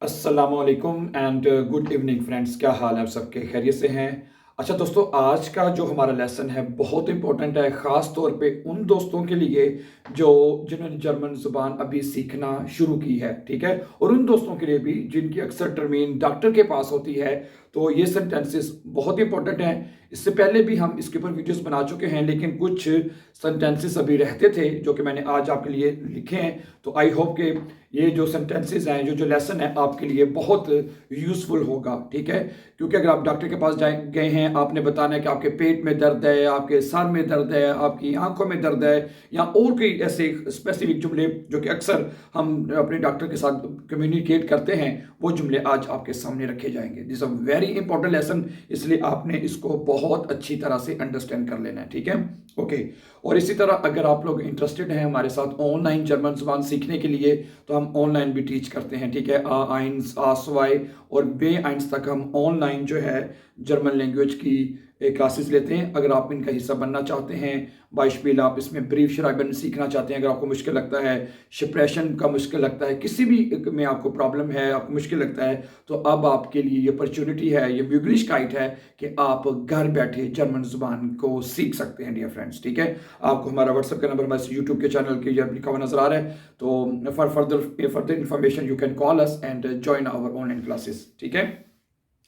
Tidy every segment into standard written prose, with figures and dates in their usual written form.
अस्सलामुअलैकुम and good evening friends. क्या हाल है आप सबके? खैरियत से हैं? अच्छा दोस्तों, आज का जो हमारा लेसन है बहुत इंपॉर्टेंट है, ख़ास तौर पे उन दोस्तों के लिए जो जिन्होंने जर्मन ज़ुबान अभी सीखना शुरू की है, ठीक है। और उन दोस्तों के लिए भी जिनकी अक्सर टर्मीन डॉक्टर के पास होती है। तो ये सेंटेंसेस बहुत इंपॉर्टेंट हैं। इससे पहले भी हम इसके ऊपर वीडियोस बना चुके हैं, लेकिन कुछ सेंटेंसेस अभी रहते थे जो कि मैंने आज आपके लिए लिखे हैं। तो आई होप कि ये जो सेंटेंसेस हैं, जो लेसन है, आपके लिए बहुत यूज़फुल होगा, ठीक है। क्योंकि अगर आप डॉक्टर के पास गए हैं, आपने बताना है कि आपके पेट में दर्द है, आपके सर में दर्द है, आपकी आंखों में दर्द है, या और कोई ऐसे स्पेसिफिक जुमले जो कि अक्सर हम अपने डॉक्टर के साथ कम्युनिकेट करते हैं, वो जुमले आज आपके सामने रखे जाएंगे। This a very important lesson, इसलिए आपने इसको बहुत अच्छी तरह से अंडरस्टैंड कर लेना है, ठीक है। ओके। और इसी तरह अगर आप लोग इंटरेस्टेड हैं हमारे साथ ऑनलाइन जर्मन ज़ुबान सीखने के लिए, तो हम ऑनलाइन भी टीच करते हैं, ठीक है। आ आइंस, आ स्वाई और बे आइंस तक हम ऑनलाइन जो है जर्मन लैंग्वेज की क्लासेस लेते हैं। अगर आप इनका हिस्सा बनना चाहते हैं, बाइशबील आप इसमें ब्रीफ श्राइबन सीखना चाहते हैं, अगर आपको मुश्किल लगता है, शिप्रेशन का मुश्किल लगता है, किसी भी में आपको प्रॉब्लम है, आपको मुश्किल लगता है, तो अब आपके लिए ये अपॉर्चुनिटी है, ये म्यूग्लिशकाइट है कि आप घर बैठे जर्मन ज़ुबान को सीख सकते हैं डियर फ्रेंड्स, ठीक है। आपको हमारा व्हाट्सएप का नंबर हमारे यूट्यूब के चैनल के लिखा हुआ नजर आ रहा है। तो for further information you can call us and join our online classes, ठीक है।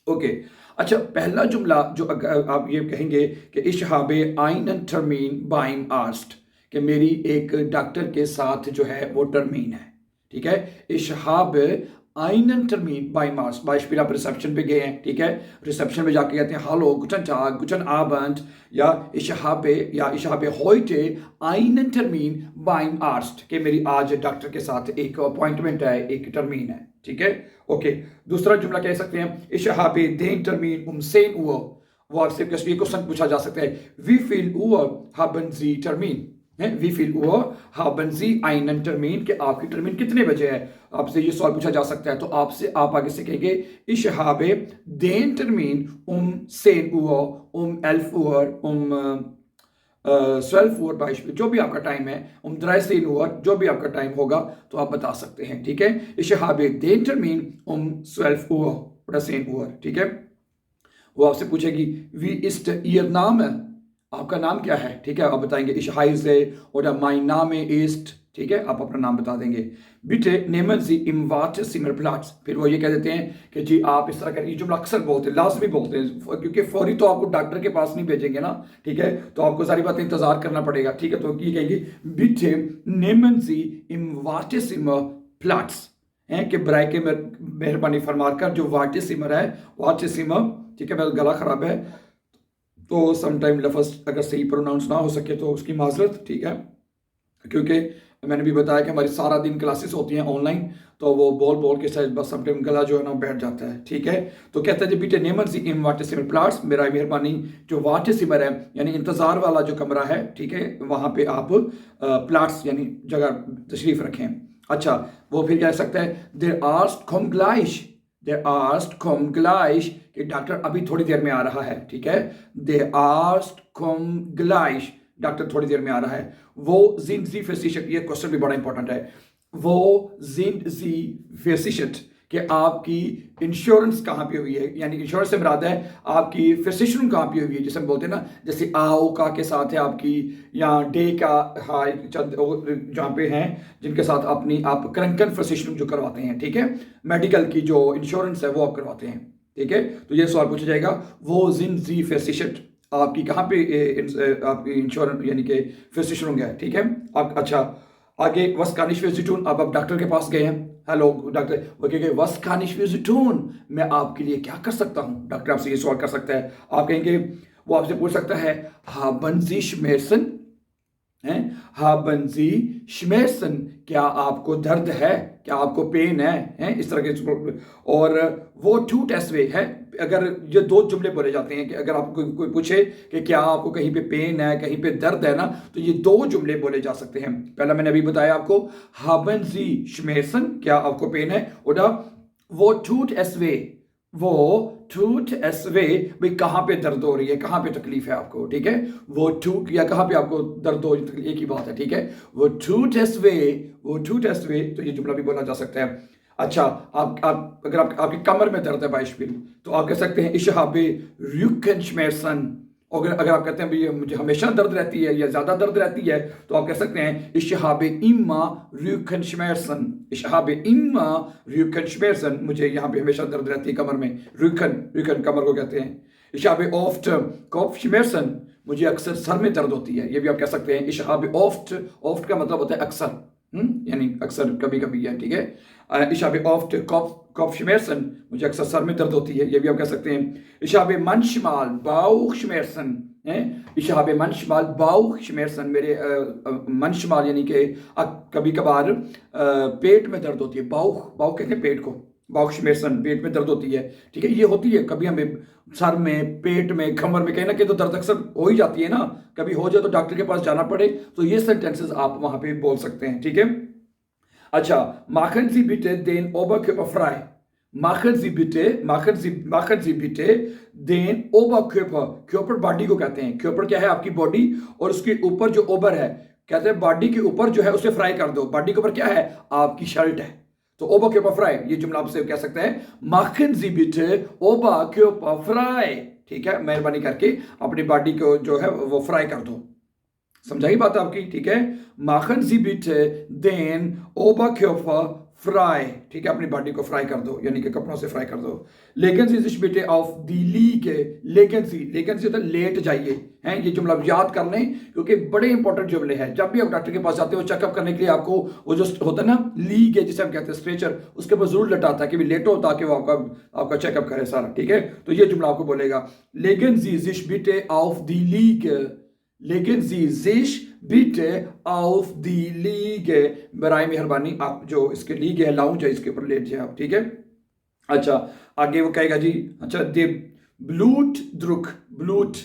ओके। अच्छा, पहला जुमला जो आप ये कहेंगे कि इश habe einen Termin beim Arzt, कि मेरी एक डॉक्टर के साथ जो है वो टर्मीन है, ठीक है। इश habe einen Termin beim Arzt, बाइशबिल आप रिसेप्शन पे गए हैं, ठीक है। रिसेप्शन पे जाके कहते हैं हालो गुटन टाग गुटन आबंद, या इश habe heute einen Termin beim Arzt, कि मेरी आज डॉक्टर के साथ एक अपॉइंटमेंट है, एक टर्मीन है, ठीक है। ओके। दूसरा जुमला कह सकते हैं इश habe den Termin um 10 Uhr, वो आपसे क्वेश्चन पूछा जा सकता है, wie viel Uhr haben Sie Termin, wie viel Uhr haben Sie einen Termin, कि आपकी टर्मीन कितने बजे है, आपसे ये सवाल पूछा जा सकता है। तो आपसे आप आगे से कहेंगे ich habe den Termin um 10 Uhr, um 11 Uhr, um 12 Uhr बाइशबिल, जो भी आपका टाइम है, 13 Uhr, जो भी आपका टाइम होगा, तो आप बता सकते हैं, ठीक है। ich habe den Termin um 12 Uhr oder 10 Uhr, ठीक है। वो आपसे पूछेगी wie ist Ihr Name, आपका नाम क्या है, ठीक है। आप बताएंगे ich heiße oder mein Name ist, ठीक है। आप अपना नाम बता देंगे। बिटे nehmen Sie im Wartezimmer Platz, फिर वो ये कह देते हैं कि जी आप इस तरह का, ये जुमला अक्सर बोलते हैं, लाजमी बोलते हैं, क्योंकि फौरी तो आपको डॉक्टर के पास नहीं भेजेंगे ना, ठीक है। तो आपको सारी बातें इंतजार करना पड़ेगा, ठीक है। तो ये कहेंगे बिटे nehmen Sie im Wartezimmer Platz, हैं कि बराए के मेहरबानी फरमाकर जो वाटेसिमर है, वाटेसिमर, ठीक है। मेरा गला खराब है तो समटाइम लफ्ज़ अगर सही प्रोनाउंस ना हो सके तो उसकी माजरत, ठीक है। क्योंकि मैंने भी बताया कि हमारी सारा दिन क्लासेस होती हैं ऑनलाइन, तो वो बोल बोल के शायद बस समटाइम गला जो है ना बैठ जाता है, ठीक है। तो कहते हैं जी बीटे नेमन सी इम वाटेसिमर प्लाट्स, मेरा मेहरबानी जो वाटेसिमर है यानी इंतज़ार वाला जो कमरा है, ठीक है, वहाँ पे आप प्लाट्स यानी जगह तशरीफ़ रखें। अच्छा, वो फिर कह सकता है देर आर्स्ट कम ग्लाइश, देर आर्स्ट कम ग्लाइश, कि डॉक्टर अभी थोड़ी देर में आ रहा है, ठीक है। देर आर्स्ट कम ग्लाइश, डॉक्टर थोड़ी देर में आ रहा है। वो जिंद जी फेसिशट, ये क्वेश्चन भी बड़ा इंपॉर्टेंट है, वो जिंद जी फेसिशट, कि आपकी इंश्योरेंस कहाँ पे हुई है, यानी इंश्योरेंस से मुराद है आपकी फिजिशियन कहाँ पे हुई है, जिसे हम बोलते हैं ना, जैसे आओ का के साथ है आपकी, या डे का हाई चंद जहाँ पे हैं जिनके साथ अपनी आप क्रंकन फिजिशियन जो करवाते हैं, ठीक है, मेडिकल की जो इंश्योरेंस है वो आप करवाते हैं, ठीक है। तो ये सवाल पूछा जाएगा, वो जिन जी फेसिशट आपकी कहाँ पे आपकी इंश्योरेंस यानी कि फिजिशियन होंगे, ठीक है। आप अच्छा आगे वस कानिश विजिटून, अब आप डॉक्टर के पास गए हैं, हेलो डॉक्टर, वो कहेंगे वस कानिश विजिटून, मैं आपके लिए क्या कर सकता हूँ। डॉक्टर आपसे ये सवाल कर सकता है, आप कहेंगे, वो आपसे पूछ सकता है haben Sie Schmerzen, हैं haben Sie Schmerzen, क्या आपको दर्द है, क्या आपको पेन है, इस तरह के। और वो टू टेस्ट वे है, अगर ये दो जुमले बोले जाते हैं कि अगर आपको कोई पूछे कि क्या आपको कहीं पे पेन है, कहीं पे दर्द है ना, तो ये दो जुमले बोले जा सकते हैं। पहला मैंने अभी बताया आपको haben Sie Schmerzen, क्या आपको पेन है, और वो टूट एस वे, वो टूट एस वे, भाई कहाँ पे दर्द हो रही है, कहाँ पे तकलीफ है आपको, ठीक है। वो टूट या कहाँ पे आपको दर्द हो, एक ही बात है, ठीक है। वो टूट एस वे, वो टूट एस वे, तो ये जुमला भी बोला जा सकता है। अच्छा, आप अगर आपकी कमर में दर्द है बाइशबिल, तो आप कह सकते हैं इश habe Rückenschmerzen। अगर अगर आप कहते हैं भाई मुझे हमेशा दर्द रहती है या ज़्यादा दर्द रहती है, तो आप कह सकते हैं ich habe immer Rückenschmerzen। ich habe immer Rückenschmerzen, मुझे यहाँ पे हमेशा दर्द रहती है कमर में। Rücken कमर को कहते हैं। ich habe oft Kopfschmerzen, मुझे अक्सर सर में दर्द होती है, ये भी आप कह सकते हैं। ich habe oft का मतलब होता है अक्सर, यानी अक्सर कभी कभी है, ठीक है। ich habe oft Kopfschmerzen, मुझे अक्सर सर में दर्द होती है, ये भी आप कह सकते हैं। ich habe manchmal Bauchschmerzen, ich habe manchmal Bauchschmerzen, मेरे manchmal यानी कि कभी कभार पेट में दर्द होती है। बाउख कहते हैं पेट को, बाउखश्मेर्सन, पेट में दर्द होती है, ठीक है। ये होती है कभी हमें सर में, पेट में, कमर में, कहीं ना कहीं तो दर्द अक्सर हो ही जाती है ना। कभी हो जाए तो डॉक्टर के पास जाना पड़े, तो ये सेंटेंसेस आप वहां पे बोल सकते हैं, ठीक है। अच्छा, machen Sie bitte den Oberkörper frei। machen Sie bitte den Oberkörper, Körper body को कहते हैं। Körper क्या है? आपकी बॉडी, और उसके ऊपर जो ओबर है, कहते हैं बॉडी के ऊपर जो है उसे फ्राई कर दो। बॉडी के ऊपर क्या है? आपकी शर्ट है, तो Oberkörper frei, ये जुमला आपसे कह सकते हैं machen Sie bitte Oberkörper frei, ठीक है। मेहरबानी करके अपनी बॉडी को जो है वो फ्राई कर दो। समझाई बात आपकी, ठीक है। machen Sie bitte den Oberkörper frei, ठीक है, अपनी बॉडी को फ्राई कर दो, यानी कि कपड़ों से फ्राई कर दो। legen Sie sich bitte auf die Liege, legen Sie तो लेट जाइए, हैं। ये जुमला याद कर लें क्योंकि बड़े इंपॉर्टेंट जुमले हैं। जब भी आप डॉक्टर के पास जाते हो चेकअप करने के लिए, आपको वो जो होता है ना लीग है जिसे हम कहते हैं स्ट्रेचर, उसके ऊपर जरूर लटाता है कि भी लेटो ताकि वो आपका चेकअप करे सारा, ठीक है। तो ये जुमला आपको बोलेगा legen Sie sich bitte auf die Liege, legen Sie sich bitte auf die Liege, बराए मेहरबानी आप जो इसके लीगे है लाउंज है इसके ऊपर लेट जाए आप, ठीक है। अच्छा, आगे वो कहेगा जी, अच्छा दे ब्लूटdruck, ब्लूट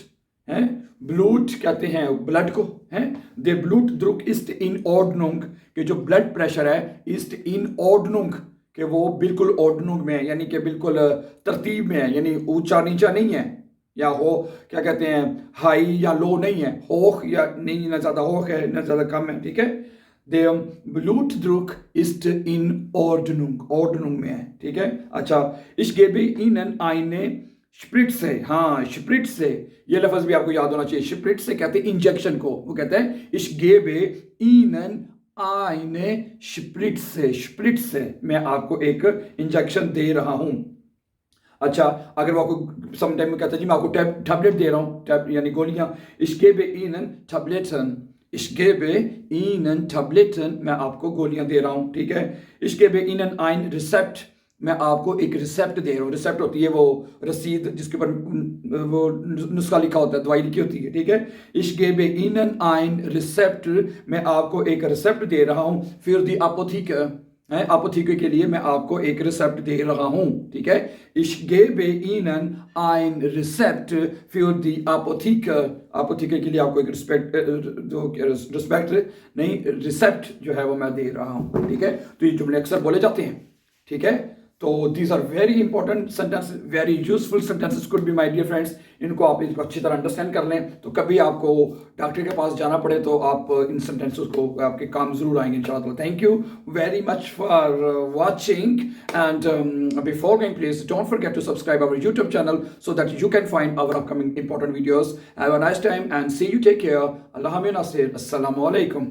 है, ब्लूट कहते हैं ब्लड को, है। दे ब्लूटdruck ist in Ordnung, कि जो ब्लड प्रेशर है ist in Ordnung, कि वो बिल्कुल ordnung में है, यानी कि बिल्कुल तरतीब में है, यानी ऊंचा नीचा नहीं है, या हो क्या कहते हैं हाई या लो नहीं है, होख या नहीं, ना ज्यादा होख है ना ज्यादा कम है, ठीक है। Der Blutdruck ist in Ordnung, Ordnung में है, ठीक है। अच्छा, ich gebe Ihnen eine Spritze, हाँ Spritze, ये लफ्ज भी आपको याद होना चाहिए। Spritze कहते हैं इंजेक्शन को, वो कहते हैं ich gebe Ihnen eine Spritze, Spritze, मैं आपको एक इंजेक्शन दे रहा हूँ। अच्छा, अगर वो आपको सम टाइम में कहता है जी मैं आपको टैबलेट दे रहा हूँ, यानी गोलियां, ich gebe Ihnen Tabletten, ich gebe Ihnen Tabletten, मैं आपको गोलियां दे रहा हूँ, ठीक है। ich gebe Ihnen ein Rezept, मैं आपको एक रिसेप्ट दे रहा हूँ। रिसेप्ट होती है वो रसीद जिसके ऊपर वो नुस्खा लिखा होता है, दवाई लिखी होती है, ठीक है। ich gebe Ihnen ein Rezept, मैं आपको एक रिसेप्ट दे रहा हूँ। für die Apotheke, अपोथेके के लिए मैं आपको एक रिसेप्ट दे रहा हूं, ठीक है। ich gebe Ihnen ein Rezept für die Apotheke, अपोथेके के लिए आपको एक रिस्पेक्ट नहीं रिसेप्ट जो है वो मैं दे रहा हूं, ठीक है। तो ये जुमले अक्सर बोले जाते हैं, ठीक है। तो these are very important sentences, very useful sentences could be my dear friends. इनको आप इसको अच्छी तरह अंडरस्टैंड कर लें, तो कभी आपको डॉक्टर के पास जाना पड़े तो आप इन सेंटेंसेस को आपके काम जरूर आएंगे इंशाल्लाह। Thank you very much for watching, and before going please don't forget to subscribe our YouTube channel so that you can find our upcoming important videos. Have a nice time and see you, take care, अल्लाह नासिर, अस्सलामु अलैकुम।